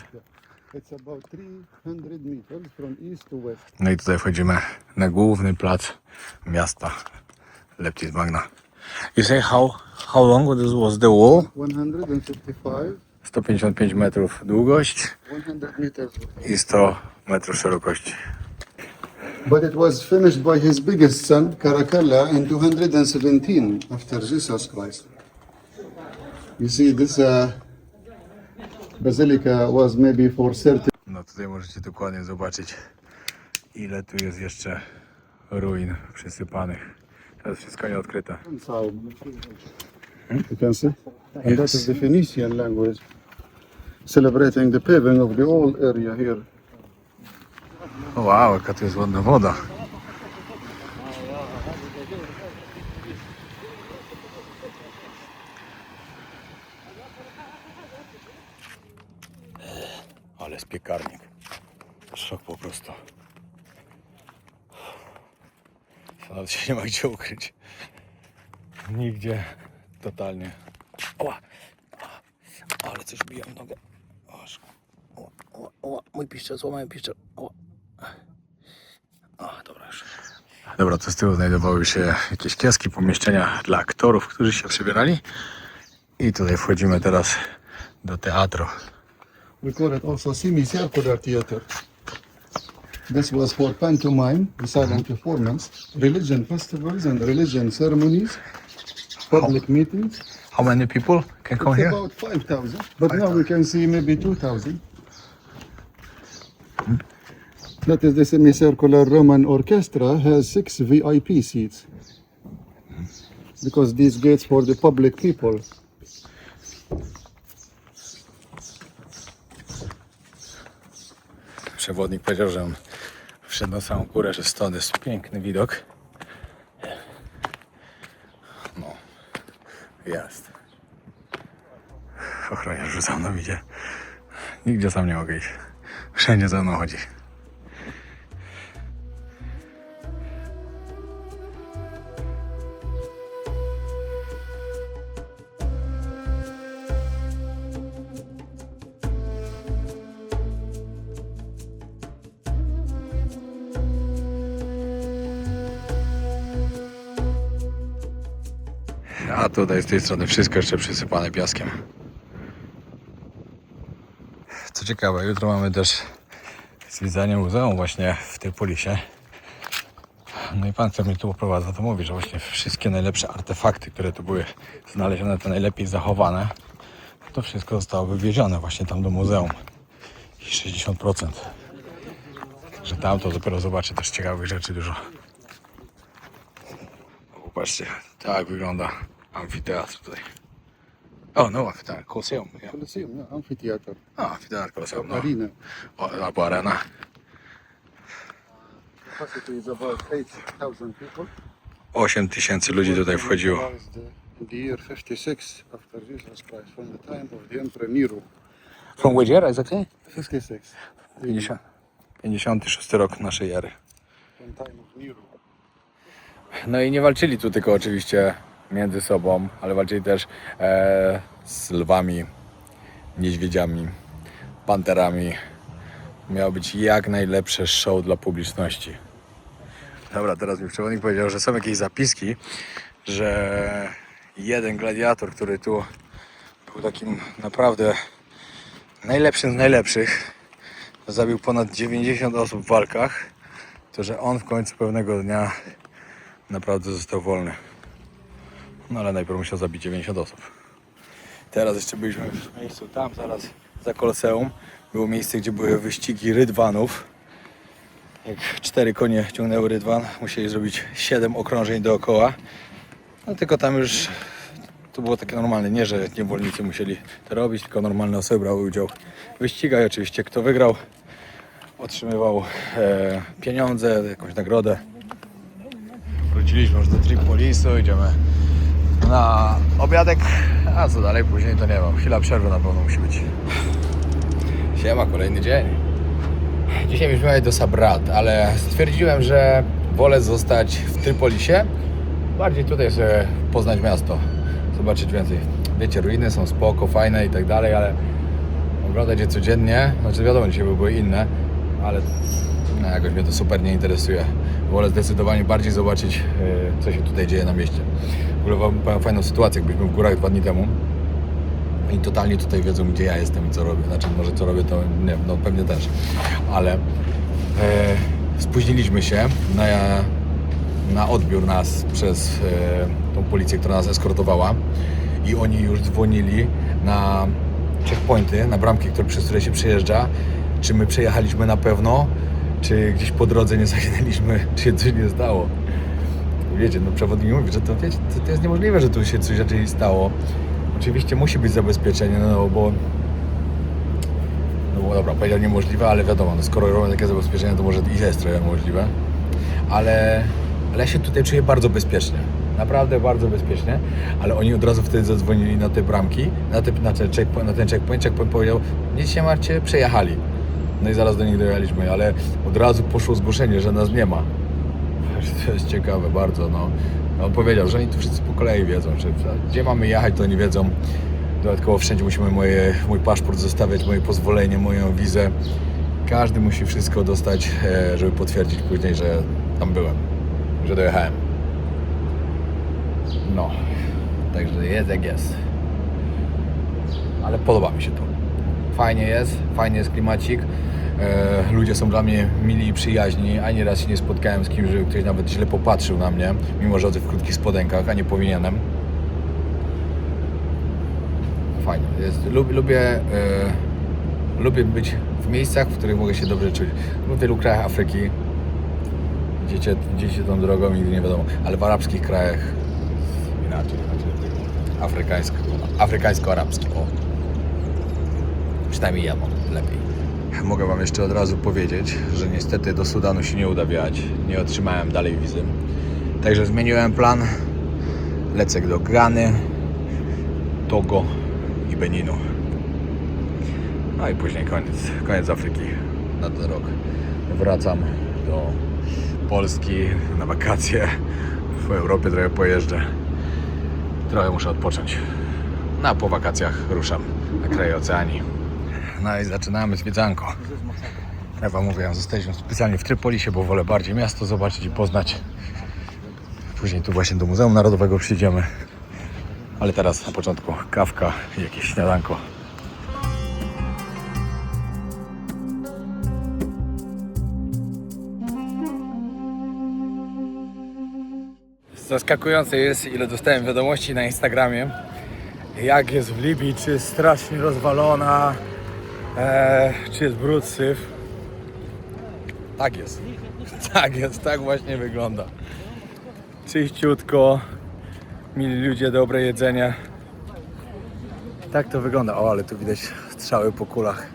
It's about 300 meters from east to west. No i tutaj wchodzimy na główny plac miasta Leptis Magna. You say how long was the wall? 155, 155 metrów długość 100 meters. i 100 metrów szerokości. But it was finished by his biggest son, Caracalla, in 217 after Jesus Christ. You see, this basilica was maybe for certain. No tutaj możecie dokładnie zobaczyć, ile tu jest jeszcze ruin przysypanych. To jest wszystko nieodkryte. Inside. You can see? And that is the Phoenician language, celebrating the paving of the whole area here. Wow, jaka tu jest ładna woda. Ale jest piekarnik. Szok po prostu. To nawet się nie ma gdzie ukryć. Nigdzie. Totalnie. Oła! Ale coś bije w nogę. Oła, mój piszczel, złamałem piszczel. Oła. Dobra już. Dobra, to z tyłu znajdowały się jakieś kioski, pomieszczenia dla aktorów, którzy się przebierali. I tutaj wchodzimy teraz do teatru. We call it also semicircular theater. This was for pantomime, the silent performance, religion festivals and religion ceremonies, public meetings. How many people can come It's here? about 5,000, but now we can see maybe 2,000. That is the semicircular Roman orchestra has 6 VIP seats because these gates for the public people. Przewodnik powiedział, że on wszedł na samą górę, że stąd jest piękny widok. No, jest. Ochroniarz już za mną idzie. Nigdzie sam nie mogę iść. Wszędzie za mną chodzi. A tutaj z tej strony wszystko jeszcze przysypane piaskiem. Co ciekawe, jutro mamy też zwiedzanie muzeum właśnie w Trypolisie. No i pan, który mnie tu oprowadza, to mówi, że właśnie wszystkie najlepsze artefakty, które tu były znalezione, te najlepiej zachowane, to wszystko zostało wywiezione właśnie tam do muzeum. I 60%. Także tam to dopiero zobaczy też ciekawych rzeczy dużo. Popatrzcie, tak wygląda amfiteatr tutaj. O, no, amfiteatr, Colosseum. Yeah. Colosseum, yeah, amphitheater, Amfiteatr, Colosseum, no. arena. Albo arena. Capacity is about 8,000 people. 8 tysięcy ludzi tutaj wchodziło. In the year 56 after Jesus Christ, from the time of the Emperor Nero. From which year exactly? 56. 56 rok naszej ery. From time of Nero. No i nie walczyli tu tylko oczywiście między sobą, ale walczyli też z lwami, niedźwiedziami, panterami. Miało być jak najlepsze show dla publiczności. Dobra, teraz mi przewodnik powiedział, że są jakieś zapiski, że jeden gladiator, który tu był takim naprawdę najlepszym z najlepszych, zabił ponad 90 osób w walkach, to że on w końcu pewnego dnia naprawdę został wolny. No ale najpierw musiał zabić 90 osób. Teraz jeszcze byliśmy w miejscu tam, zaraz za Koloseum. Było miejsce, gdzie były wyścigi rydwanów. Jak 4 konie ciągnęły rydwan, musieli zrobić 7 okrążeń dookoła. No tylko tam już to było takie normalne, nie że niewolnicy musieli to robić, tylko normalne osoby brały udział w wyścigach. I oczywiście kto wygrał, otrzymywał pieniądze, jakąś nagrodę. Wróciliśmy już do Tripolisu, idziemy na obiadek, a co dalej później to nie wiem, chwila przerwy na pewno musi być. Siema, kolejny dzień. Dzisiaj mieliśmy jechać do Sabrat, ale stwierdziłem, że wolę zostać w Tripolisie, bardziej tutaj sobie poznać miasto, zobaczyć więcej. Wiecie, ruiny są spoko, fajne i tak dalej, ale oglądać je codziennie, znaczy wiadomo, dzisiaj by były inne, ale no, jakoś mnie to super nie interesuje. Wolę zdecydowanie bardziej zobaczyć, co się tutaj dzieje na mieście. W ogóle mam fajną sytuację, jak byliśmy w górach 2 dni temu i totalnie tutaj wiedzą, gdzie ja jestem i co robię. Znaczy, może co robię, to nie, no pewnie też, ale spóźniliśmy się na odbiór nas przez tą policję, która nas eskortowała i oni już dzwonili na checkpointy, na bramki, przez które się przejeżdża, czy my przejechaliśmy na pewno, czy gdzieś po drodze nie zaginęliśmy, czy się coś nie stało. Wiecie, no przewodnik mówi, że to jest niemożliwe, że tu się coś raczej stało. Oczywiście musi być zabezpieczenie, no bo dobra, powiedział niemożliwe, ale wiadomo, no skoro robią takie zabezpieczenia, to może i jest trochę możliwe. Ale ja się tutaj czuję bardzo bezpiecznie. Naprawdę bardzo bezpiecznie, ale oni od razu wtedy zadzwonili na te bramki, na ten checkpoint. Checkpoint powiedział, nic nie martwcie, przejechali. No i zaraz do nich dojechaliśmy, ale od razu poszło zgłoszenie, że nas nie ma. To jest ciekawe bardzo, no. On powiedział, że oni tu wszyscy po kolei wiedzą, że gdzie mamy jechać, to oni wiedzą. Dodatkowo wszędzie musimy mój paszport zostawiać, moje pozwolenie, moją wizę. Każdy musi wszystko dostać, żeby potwierdzić później, że tam byłem, że dojechałem. No, także jest jak jest. Ale podoba mi się to. Fajnie jest klimacik. Ludzie są dla mnie mili i przyjaźni. Ani raz się nie spotkałem z kimś, że ktoś nawet źle popatrzył na mnie, mimo że chodzę w krótkich spodenkach, a nie powinienem. Fajnie jest. Lubię być w miejscach, w których mogę się dobrze czuć. W wielu krajach Afryki idziecie tą drogą, nigdy nie wiadomo, ale w arabskich krajach inaczej, afrykańsko-arabski. O. Przynajmniej ja mam lepiej. Mogę wam jeszcze od razu powiedzieć, że niestety do Sudanu się nie uda wjechać. Nie otrzymałem dalej wizy. Także zmieniłem plan. Lecę do Gany, Togo i Beninu. No i później koniec Afryki na ten rok. Wracam do Polski na wakacje. W Europie trochę pojeżdżę. Trochę muszę odpocząć. No a po wakacjach ruszam na kraje Oceanii. No i zaczynamy zwiedzanko. Jak wam mówiłem, zostaliśmy specjalnie w Tripolisie, bo wolę bardziej miasto zobaczyć i poznać. Później tu właśnie do Muzeum Narodowego przyjdziemy. Ale teraz na początku kawka i jakieś śniadanko. Zaskakujące jest, ile dostałem wiadomości na Instagramie, jak jest w Libii, czy jest strasznie rozwalona, czy jest brud, syf. Tak jest. Tak jest, tak właśnie wygląda. Czyściutko, mili ludzie, dobre jedzenie. Tak to wygląda. O, ale tu widać strzały po kulach.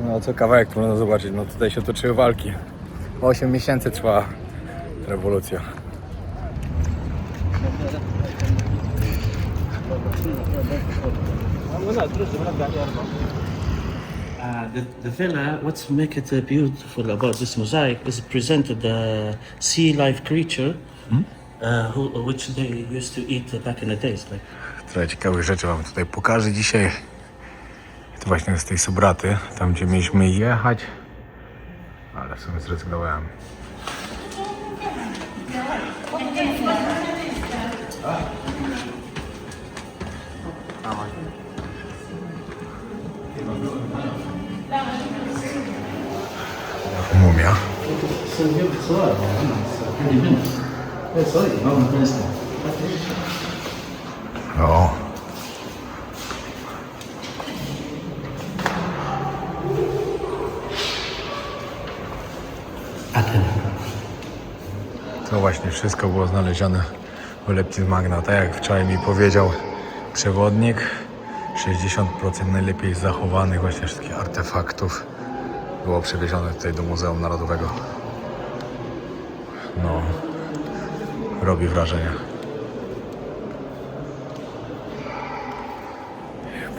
No co kawałek można zobaczyć, no tutaj się toczyły walki. 8 miesięcy trwa rewolucja. The villa, what's make it beautiful about this mosaic is presented the sea life creature which they used to eat back in the days. Like Trochę ciekawych rzeczy wam tutaj pokażę dzisiaj. To właśnie z tej Sobraty, tam gdzie mieliśmy jechać, ale w sumie zrezygnowałem. Mumia. O. To właśnie wszystko było znalezione w Leptis Magna. Tak jak wczoraj mi powiedział przewodnik, 60% najlepiej zachowanych właśnie wszystkich artefaktów było przewiezione tutaj do Muzeum Narodowego. No, robi wrażenie.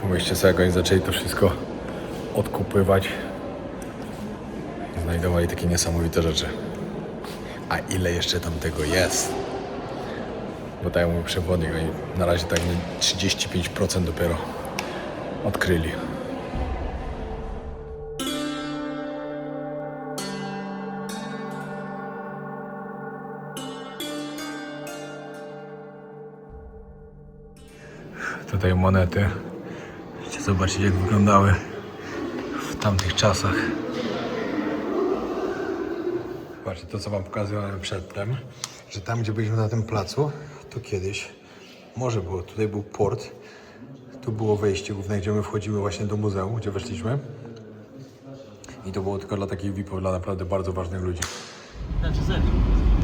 Pomyślcie sobie, jak oni zaczęli to wszystko odkupywać i znajdowali takie niesamowite rzeczy. A ile jeszcze tam tego jest? Bo tak jak mówił przewodnik, oni na razie tak 35% dopiero odkryli. Tutaj monety. Chcecie zobaczyć, jak wyglądały w tamtych czasach. Zobaczcie to, co wam pokazywałem przedtem, że tam, gdzie byliśmy na tym placu, to kiedyś morze było. Tutaj był port. Tu było wejście główne, gdzie my wchodzimy właśnie do muzeum, gdzie weszliśmy. I to było tylko dla takich VIP-ów, dla naprawdę bardzo ważnych ludzi.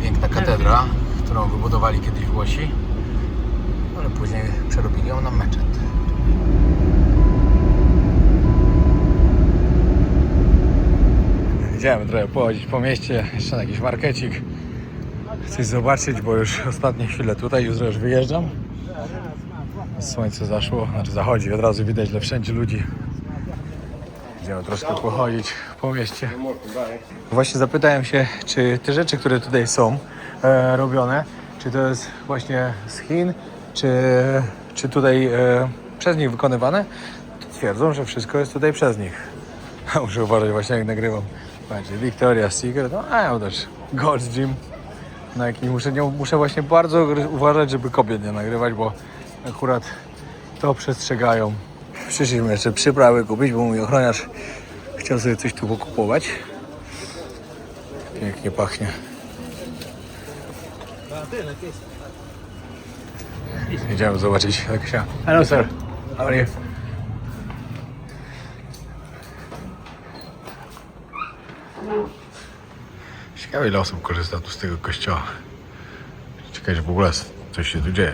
Piękna katedra, którą wybudowali kiedyś Włosi, ale później przerobili ją na meczet. Idziemy trochę pochodzić po mieście, jeszcze na jakiś markecik. Coś zobaczyć, bo już ostatnie chwile tutaj, jutro już wyjeżdżam. Słońce zaszło, znaczy zachodzi, od razu widać, że wszędzie ludzi. Idziemy troszkę pochodzić po mieście. Właśnie zapytałem się, czy te rzeczy, które tutaj są robione, czy to jest właśnie z Chin, czy tutaj przez nich wykonywane, to twierdzą, że wszystko jest tutaj przez nich. Muszę uważać właśnie, jak nagrywam. Patrzcie, Victoria's Secret, no a ja też Gold's Gym. Na jaki muszę właśnie bardzo uważać, żeby kobiet nie nagrywać, bo akurat to przestrzegają. Przyszliśmy jeszcze przyprawy kupić, bo mój ochroniarz chciał sobie coś tu pokupować. Pięknie pachnie. Idziemy zobaczyć jak się... Hello sir, how are you? Ciekawe, ile osób korzysta tu z tego kościoła. Ciekawe, że w ogóle coś się tu dzieje.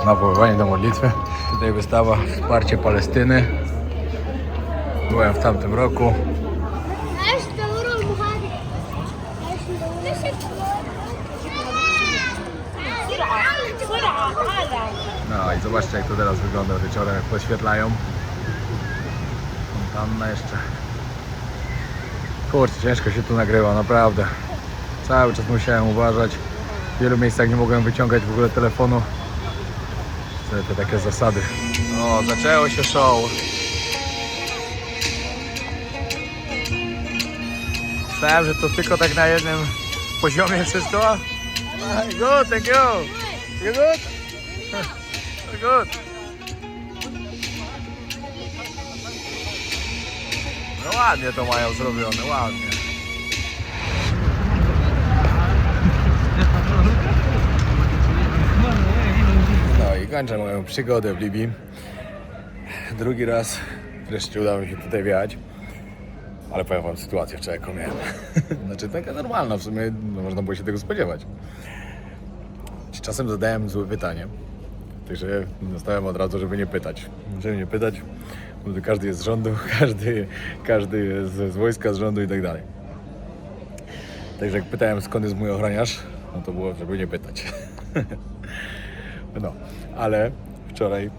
Nawoływanie do modlitwy. Tutaj wystawa Wsparcie Palestyny. Byłem w tamtym roku. No i zobaczcie, jak to teraz wygląda wieczorem, jak podświetlają. Fontanna jeszcze. Kurczę, ciężko się tu nagrywa, naprawdę. Cały czas musiałem uważać. W wielu miejscach nie mogłem wyciągać w ogóle telefonu. Te takie zasady. O, zaczęło się show. Myślałem, że to tylko tak na jednym poziomie wszystko. Good, thank you. You good? Good. No ładnie to mają zrobione, ładnie. No i kończę moją przygodę w Libii. Drugi raz wreszcie udało mi się tutaj wjechać. Ale powiem wam sytuację wczoraj, jaką miałem. Znaczy taka normalna w sumie, no można było się tego spodziewać. Czasem zadałem złe pytanie. Także zostałem od razu, żeby nie pytać. Żeby nie pytać, bo to każdy jest z rządu, każdy jest z wojska, z rządu i tak dalej. Także jak pytałem, skąd jest mój ochroniarz, no to było, żeby nie pytać. No, ale wczoraj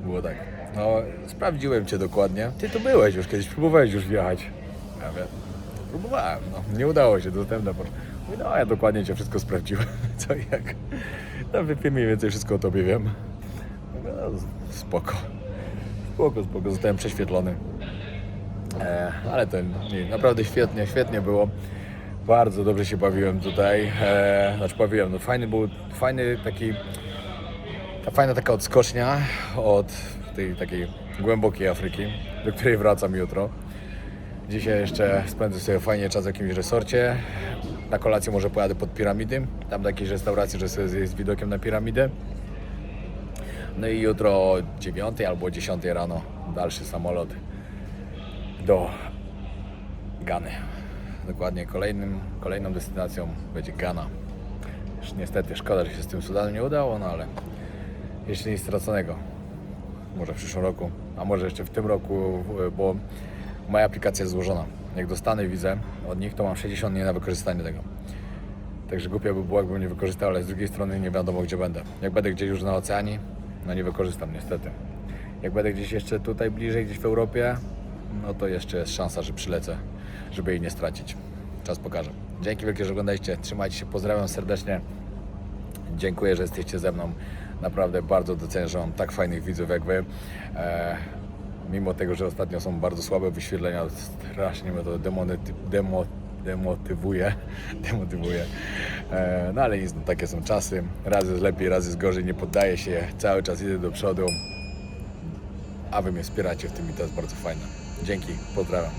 było tak. No, sprawdziłem cię dokładnie. Ty tu byłeś już kiedyś, próbowałeś już wjechać. Ja mówię, próbowałem, no. Nie udało się, dostałem na porę. No, ja dokładnie Cię wszystko sprawdziłem, co i jak. No, mniej więcej wszystko o Tobie wiem. No, spoko. Zostałem prześwietlony. Ale to nie, naprawdę świetnie było. Bardzo dobrze się bawiłem tutaj. No fajna taka odskocznia od tej takiej głębokiej Afryki, do której wracam jutro. Dzisiaj jeszcze spędzę sobie fajnie czas w jakimś resorcie. Na kolację może pojadę pod piramidy. Tam do jakiejś restauracji, że sobie zjeść z widokiem na piramidę. No i jutro o 9 albo o 10 rano dalszy samolot do Gany. Dokładnie kolejną destynacją będzie Gana. Już niestety szkoda, że się z tym Sudanem nie udało, no ale jeszcze nic straconego. Może w przyszłym roku, a może jeszcze w tym roku, bo moja aplikacja jest złożona. Jak dostanę wizę od nich, to mam 60 dni na wykorzystanie tego. Także głupio by było, jakbym nie wykorzystał, ale z drugiej strony nie wiadomo, gdzie będę. Jak będę gdzieś już na oceanie, no nie wykorzystam niestety. Jak będę gdzieś jeszcze tutaj bliżej, gdzieś w Europie, no to jeszcze jest szansa, że przylecę, żeby jej nie stracić. Czas pokaże. Dzięki wielkie, że oglądaliście. Trzymajcie się, pozdrawiam serdecznie. Dziękuję, że jesteście ze mną. Naprawdę bardzo doceniam, że mam tak fajnych widzów jak Wy. Mimo tego, że ostatnio są bardzo słabe wyświetlenia, strasznie mnie to demotywuje. No ale nic, no, takie są czasy. Raz jest lepiej, raz jest gorzej. Nie poddaję się. Cały czas idę do przodu. A Wy mnie wspieracie w tym i to jest bardzo fajne. Dzięki, pozdrawiam.